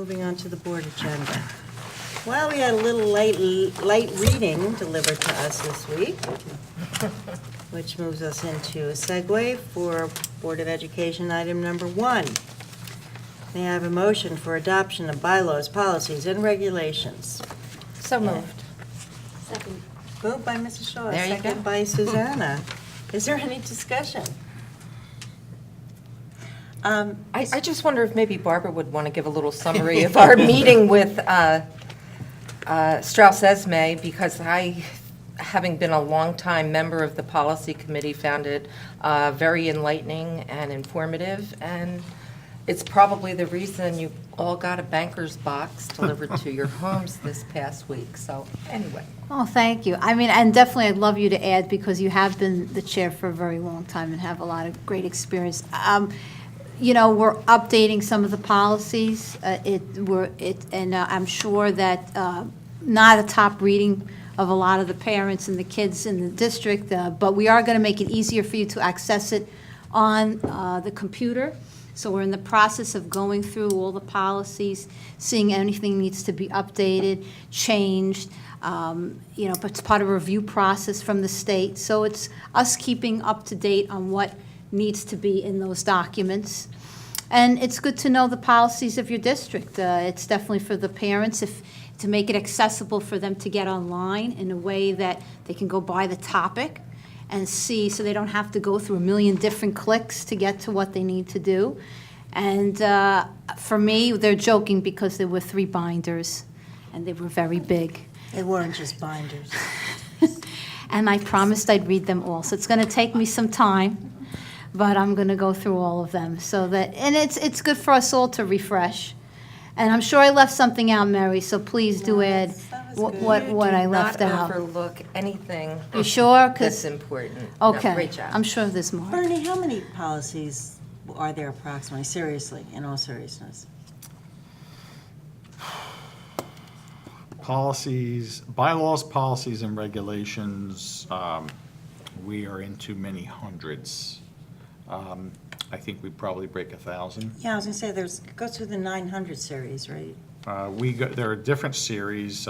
moving on to the board agenda. Well, we had a little light reading delivered to us this week, which moves us into a segue for Board of Education item number 1. May I have a motion for adoption of bylaws, policies, and regulations? So moved. Second. Moved by Mrs. Shaw, There you go. second by Susanna. Is there any discussion? I just wonder if maybe Barbara would want to give a little summary of our meeting with Strauss Esme, because I, having been a longtime member of the policy committee, found it very enlightening and informative, and it's probably the reason you all got a banker's box delivered to your homes this past week. So anyway. Oh, thank you. I mean, and definitely I'd love you to add, because you have been the chair for a very long time and have a lot of great experience. You know, we're updating some of the policies. I'm sure that not a top reading of a lot of the parents and the kids in the district, but we are going to make it easier for you to access it on the computer. So we're in the process of going through all the policies, seeing anything needs to be updated, changed. You know, but it's part of a review process from the state. So it's us keeping up to date on what needs to be in those documents. And it's good to know the policies of your district. It's definitely for the parents, to make it accessible for them to get online in a way that they can go by the topic and see, so they don't have to go through a million different clicks to get to what they need to do. And for me, they're joking because there were 3 binders, and they were very big. They weren't just binders. And I promised I'd read them all. So it's going to take me some time, but I'm going to go through all of them. So that, and it's good for us all to refresh. And I'm sure I left something out, Mary, so please do add that was good. what I left Do not out. overlook anything You sure? that's 'Cause important. No, okay, great job. I'm sure there's more. Bernie, how many policies are there approximately, seriously, in all seriousness? Policies, bylaws, policies, and regulations, we are into many hundreds. I think we probably break 1,000. Yeah, I was gonna say, go through the 900 series, right? There are different series.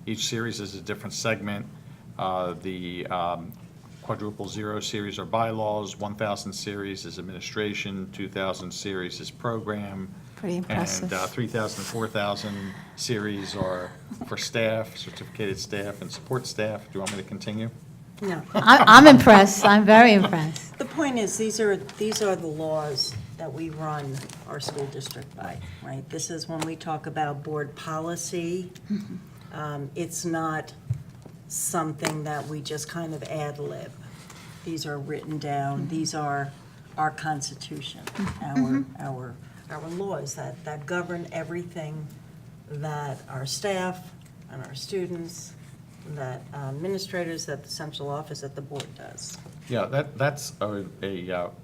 Each series is a different segment. The quadruple zero series are bylaws, 1,000 series is administration, 2,000 series is program. Pretty impressive. And 3,000 and 4,000 series are for staff, certificated staff, and support staff. Do you want me to continue? No. I'm impressed. I'm very impressed. The point is, these are the laws that we run our school district by, right? This is when we talk about board policy. It's not something that we just kind of ad lib. These are written down. These are our constitution, our laws that govern everything that our staff and our students, that administrators, that the central office at the board does. Yeah, that's a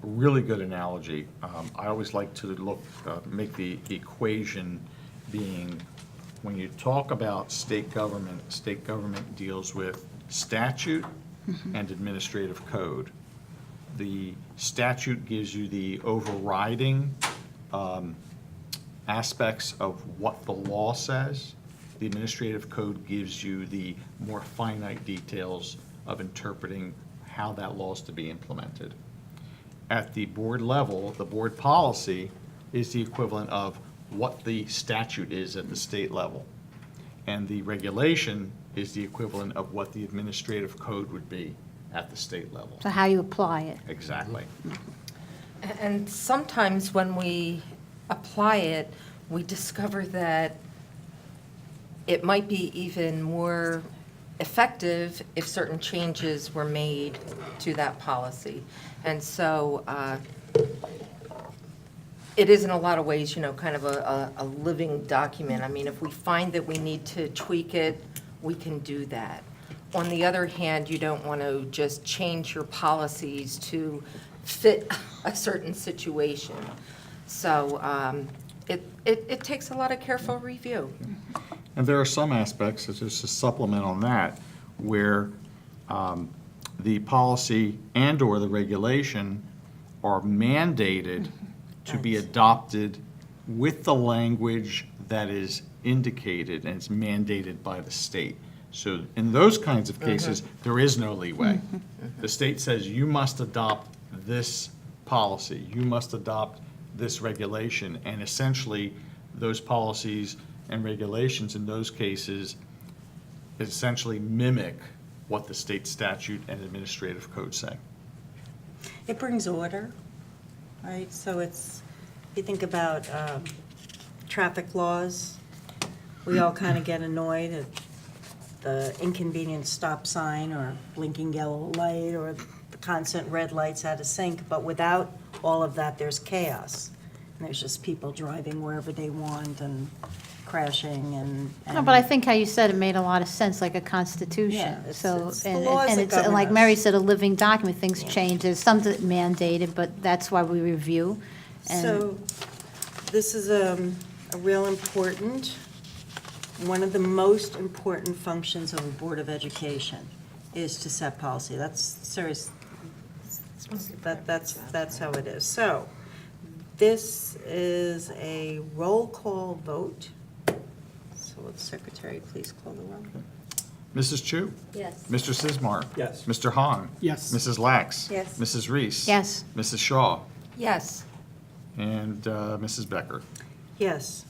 really good analogy. I always like to make the equation being, when you talk about state government deals with statute and administrative code. The statute gives you the overriding aspects of what the law says. The administrative code gives you the more finite details of interpreting how that law is to be implemented. At the board level, the board policy is the equivalent of what the statute is at the state level. And the regulation is the equivalent of what the administrative code would be at the state level. So how you apply it. Exactly. And sometimes when we apply it, we discover that it might be even more effective if certain changes were made to that policy. And so it is in a lot of ways, kind of a living document. I mean, if we find that we need to tweak it, we can do that. On the other hand, you don't want to just change your policies to fit a certain situation. So it takes a lot of careful review. And there are some aspects, just a supplement on that, where the policy and/or the regulation are mandated to be adopted with the language that is indicated and it's mandated by the state. So in those kinds of cases, there is no leeway. The state says you must adopt this policy, you must adopt this regulation, and essentially, those policies and regulations in those cases essentially mimic what the state statute and administrative code say. It brings order, right? So you think about traffic laws, we all kind of get annoyed at the inconvenient stop sign or blinking yellow light or the constant red lights out of sync, but without all of that, there's chaos. And there's just people driving wherever they want and crashing and. No, but I think how you said it made a lot of sense, like a constitution. Yeah, it's- So, it's the and laws and that it's, govern like us. Mary said, a living document, things Yeah. change, there's some that mandated, but that's why we review. And So this is a real important, one of the most important functions of a Board of Education is to set policy. That's serious, that's how it is. So this is a roll call vote. So will the secretary please call the roll? Mrs. Chu? Yes. Mr. Sismar? Yes. Mr. Hahn? Yes. Mrs. Lax? Yes. Mrs. Reese? Yes. Mrs. Shaw? Yes. And Mrs. Becker? Yes.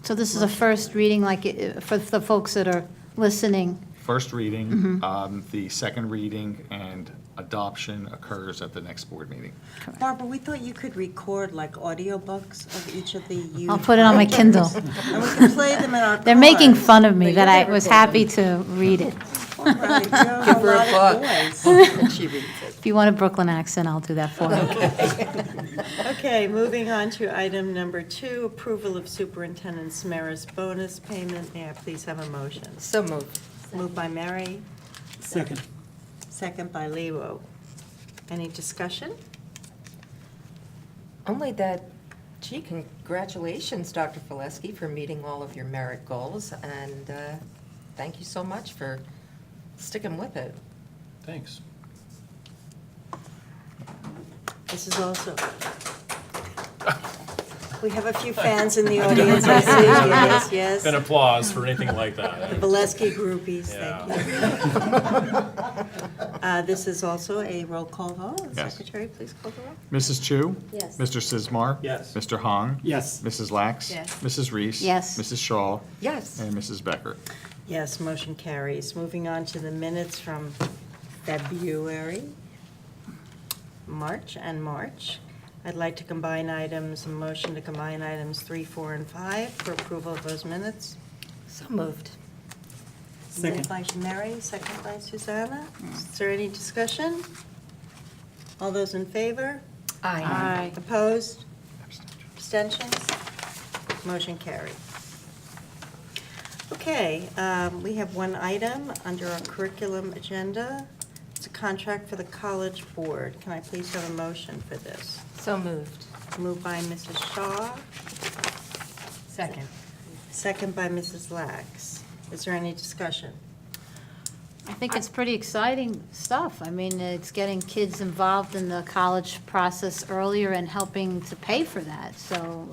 So this is a first reading, like, for the folks that are listening. First reading, the second reading and adoption occurs at the next board meeting. Barbara, we thought you could record like audiobooks of each of the youth. I'll put it on my Kindle. And we can play them in our They're making cars. fun of me But that you I never was did. happy to read it. All right, you have Give her a lot of book. boys. And she reads it. If you want a Brooklyn accent, I'll do that for you. Okay, moving on to item number 2, approval of Superintendent Samara's bonus payment. May I please have a motion? So moved. Moved by Mary, Second. second by Leo. Any discussion? Only that, gee, congratulations, Dr. Fileski, for meeting all of your merit goals, and thank you so much for sticking with it. Thanks. This is also, we have a few fans in the audience, I see. Yes, yes. An applause for anything like that. The Valesky groupies, thank you. This is also a roll call vote. Yes. Secretary, please call the roll. Mrs. Chu? Yes. Mr. Sismar? Yes. Mr. Hahn? Yes. Mrs. Lax? Yes. Mrs. Reese? Yes. Mrs. Shaw? Yes. And Mrs. Becker? Yes, motion carries. Moving on to the minutes from February, March, and March. I'd like to combine items, a motion to combine items 3, 4, and 5 for approval of those minutes. So moved. Moved by Mary, second by Susanna. Is there any discussion? All those in favor? Aye. Opposed? Abstentions? Motion carried. Okay, we have one item under our curriculum agenda. It's a contract for the College Board. Can I please have a motion for this? So moved. Moved by Mrs. Shaw, Second. second by Mrs. Lax. Is there any discussion? I think it's pretty exciting stuff. I mean, it's getting kids involved in the college process earlier and helping to pay for that, so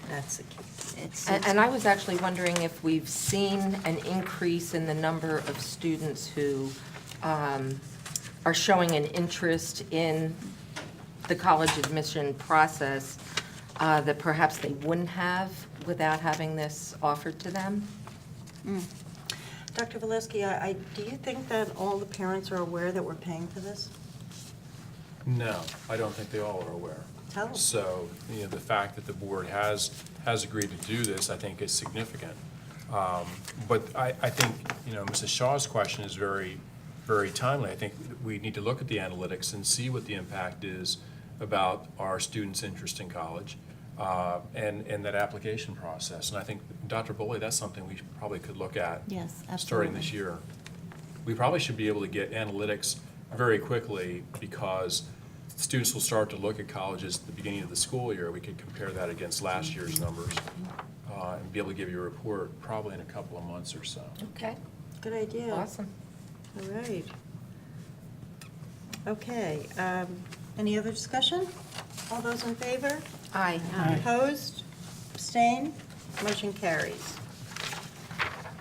That's the key. it's. And I was actually wondering if we've seen an increase in the number of students who are showing an interest in the college admission process that perhaps they wouldn't have without having this offered to them. Dr. Valesky, do you think that all the parents are aware that we're paying for this? No, I don't think they all are aware. Tell them. So, the fact that the board has agreed to do this, I think is significant. But I think, Mrs. Shaw's question is very, very timely. I think we need to look at the analytics and see what the impact is about our students' interest in college and that application process. And I think, Dr. Bully, that's something we probably could look at. Yes, Starting absolutely. this year. We probably should be able to get analytics very quickly because students will start to look at colleges at the beginning of the school year. We could compare that against last year's numbers and be able to give you a report probably in a couple of months or so. Okay, Good idea. awesome. All right. Okay, any other discussion? All those in favor? Aye. Opposed? Abstain? Motion carries.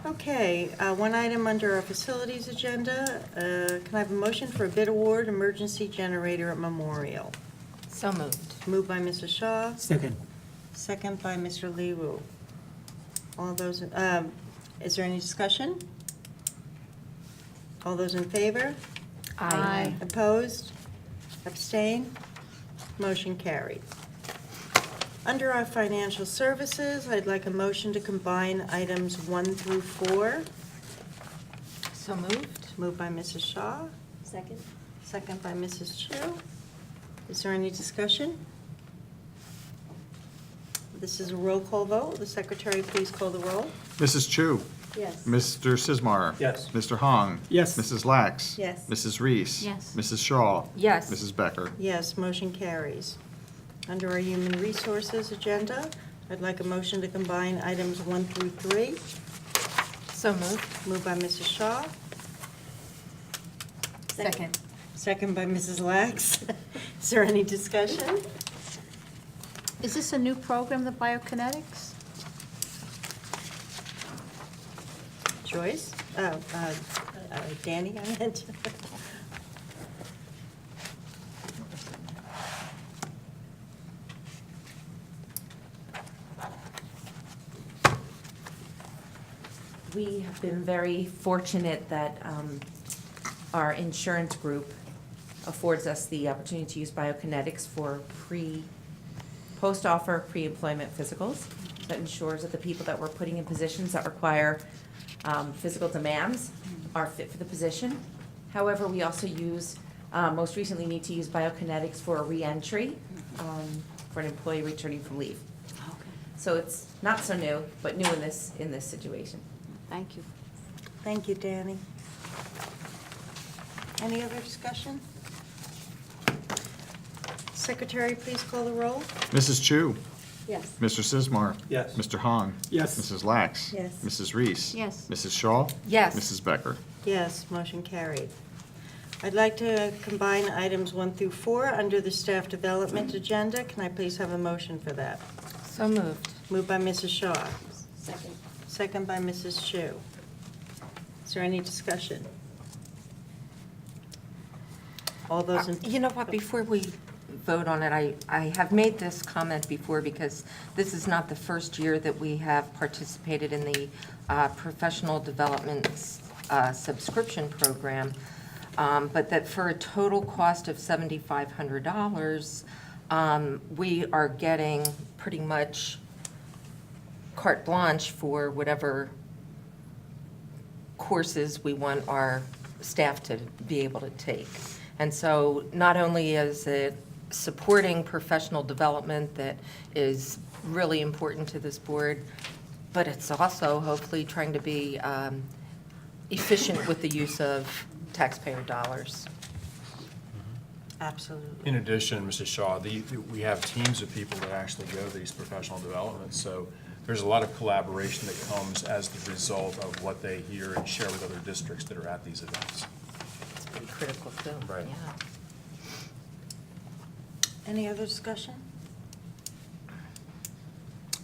Okay, one item under our facilities agenda. Can I have a motion for a bid award, emergency generator at Memorial? So moved. Moved by Mrs. Shaw, Second. second by Mr. Leroux. All those, is there any discussion? All those in favor? Aye. Opposed? Abstain? Motion carried. Under our financial services, I'd like a motion to combine items 1 through 4. So moved. Moved by Mrs. Shaw, Second? second by Mrs. Chu. Is there any discussion? This is a roll call vote. Will the secretary please call the roll? Mrs. Chu. Yes. Mr. Sizmar. Yes. Mr. Hong. Yes. Mrs. Lax. Yes. Mrs. Reese. Yes. Mrs. Shaw. Yes. Mrs. Becker. Yes, motion carries. Under our human resources agenda, I'd like a motion to combine items 1 through 3. So moved. Moved by Mrs. Shaw, Second. second by Mrs. Lax. Is there any discussion? Is this a new program, the Biokinetics? Joyce? Danny, I meant. We have been very fortunate that our insurance group affords us the opportunity to use Biokinetics for post-offer pre-employment physicals. That ensures that the people that we're putting in positions that require physical demands are fit for the position. However, we also most recently need to use Biokinetics for a reentry for an employee returning from leave. So it's not so new, but new in this situation. Thank you. Thank you, Danny. Any other discussion? Secretary, please call the roll. Mrs. Chu. Yes. Mr. Sizmar. Yes. Mr. Hong. Yes. Mrs. Lax. Yes. Mrs. Reese. Yes. Mrs. Shaw. Yes. Mrs. Becker. Yes, motion carried. I'd like to combine items 1 through 4 under the staff development agenda. Can I please have a motion for that? So moved. Moved by Mrs. Shaw, Second? second by Mrs. Chu. Is there any discussion? All those in... You know what, before we vote on it, I have made this comment before because this is not the first year that we have participated in the professional development subscription program, but that for a total cost of $7,500, we are getting pretty much carte blanche for whatever courses we want our staff to be able to take. And so not only is it supporting professional development that is really important to this board, but it's also hopefully trying to be efficient with the use of taxpayer dollars. Absolutely. In addition, Mrs. Shaw, we have teams of people that actually go to these professional developments, so there's a lot of collaboration that comes as the result of what they hear and share with other districts that are at these events. It's pretty critical too. Right. Yeah. Any other discussion?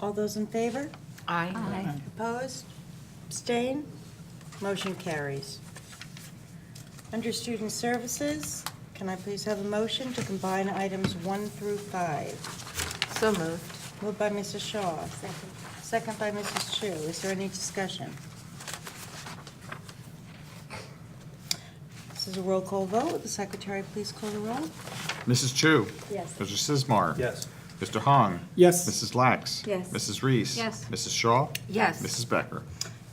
All those in favor? Aye. Aye. Opposed? Abstain? Motion carries. Under Student Services, can I please have a motion to combine items 1 through 5? So moved. Moved by Mrs. Shaw, Second? second by Mrs. Chu. Is there any discussion? This is a roll call vote. Will the secretary please call the roll? Mrs. Chu. Yes. Mr. Sizmar. Yes. Mr. Hong. Yes. Mrs. Lax. Yes. Mrs. Reese. Yes. Mrs. Shaw. Yes. Mrs. Becker.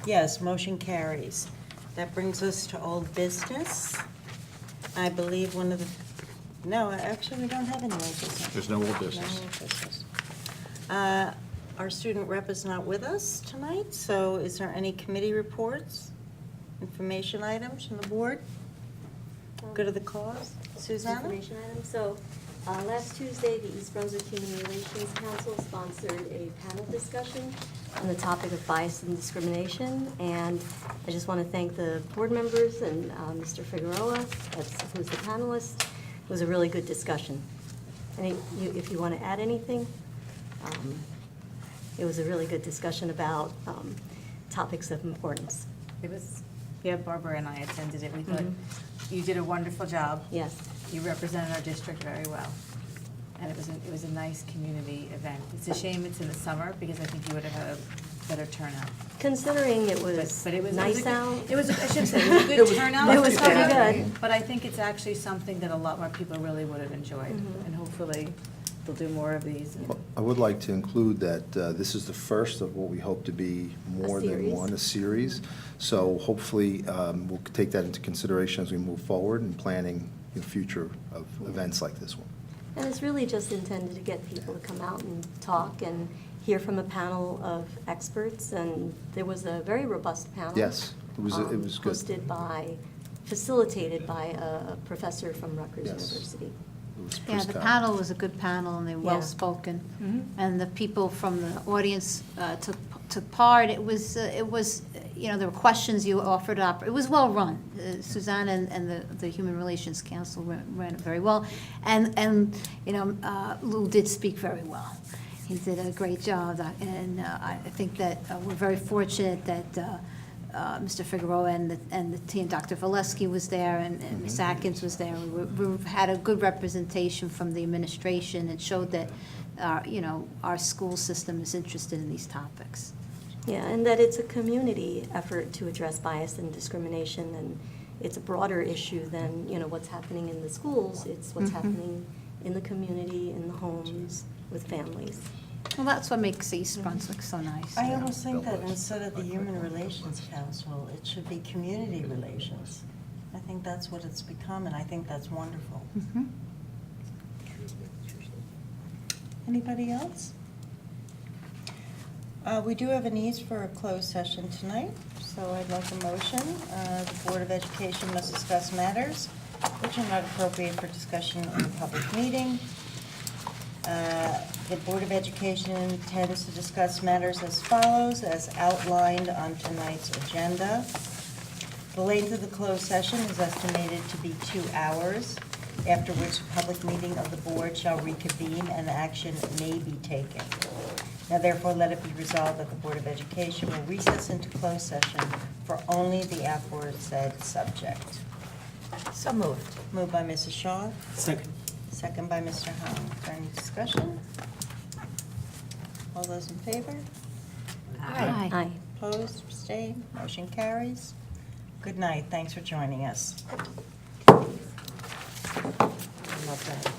Yes, motion carries. That brings us to old business. I believe one of the, no, actually, we don't have any old business. There's no old No business. old business. Our student rep is not with us tonight, so is there any committee reports, information items from the board? Go to the cause. Susanna? Information item. So, last Tuesday, the East Brunswick Human Relations Council sponsored a panel discussion on the topic of bias and discrimination. And I just want to thank the board members and Mr. Figueroa, who's the panelist. It was a really good discussion. If you want to add anything? it was a really good discussion about topics of importance. It was, yeah, Barbara and I attended it. We thought Mm-hmm. you did a wonderful job. Yes. You represented our district very well. And it was a nice community event. It's a shame it's in the summer because I think you would have had a better turnout. Considering it was But it was nice a good- out. It was, I should say, it was a good turnout. it was pretty good. But I think it's actually something that a lot more people really would have enjoyed. Mhm. And hopefully they'll do more of these. I would like to include that this is the first of what we hope to be more than series. one, a series. So hopefully, we'll take that into consideration as we move forward in planning the future of events like this one. And it's really just intended to get people to come out and talk and hear from a panel of experts. And there was a very robust panel. Yes, it was good. Facilitated by a professor from Rutgers Yes. University. It was Yeah, the Priscott. panel was a good panel, and they were Yeah. well-spoken. Mhm. And the people from the audience took part. It was, you know, there were questions you offered up. It was well-run. Suzanne and the Human Relations Council ran it very well. And you know, Lou did speak very well. He did a great job, and I think that we're very fortunate that Mr. Figueroa and the team, Dr. Valesky was there, and Ms. Atkins was there. We had a good representation from the administration and showed that, you know, our school system is interested in these topics. Yeah, and that it's a community effort to address bias and discrimination, and it's a broader issue than, you know, what's happening in the schools. It's what's happening in the community, in the homes, with families. Well, that's what makes East Brunswick so nice. I almost think that instead of the Human Relations Council, it should be Community Relations. I think that's what it's become, and I think that's wonderful. Mhm. Anybody else? We do have a need for a closed session tonight, so I'd like a motion. The Board of Education must discuss matters which are not appropriate for discussion in a public meeting. The Board of Education intends to discuss matters as follows, as outlined on tonight's agenda. The length of the closed session is estimated to be 2 hours, after which a public meeting of the board shall reconvene and action may be taken. Now therefore, let it be resolved that the Board of Education will recess into closed session for only the aforesaid subject. So moved. Moved by Mrs. Shaw, Second. second by Mr. Hong. Is there any discussion? All those in favor? Aye. Aye. Opposed, abstained, motion carries. Good night, thanks for joining us. I love that.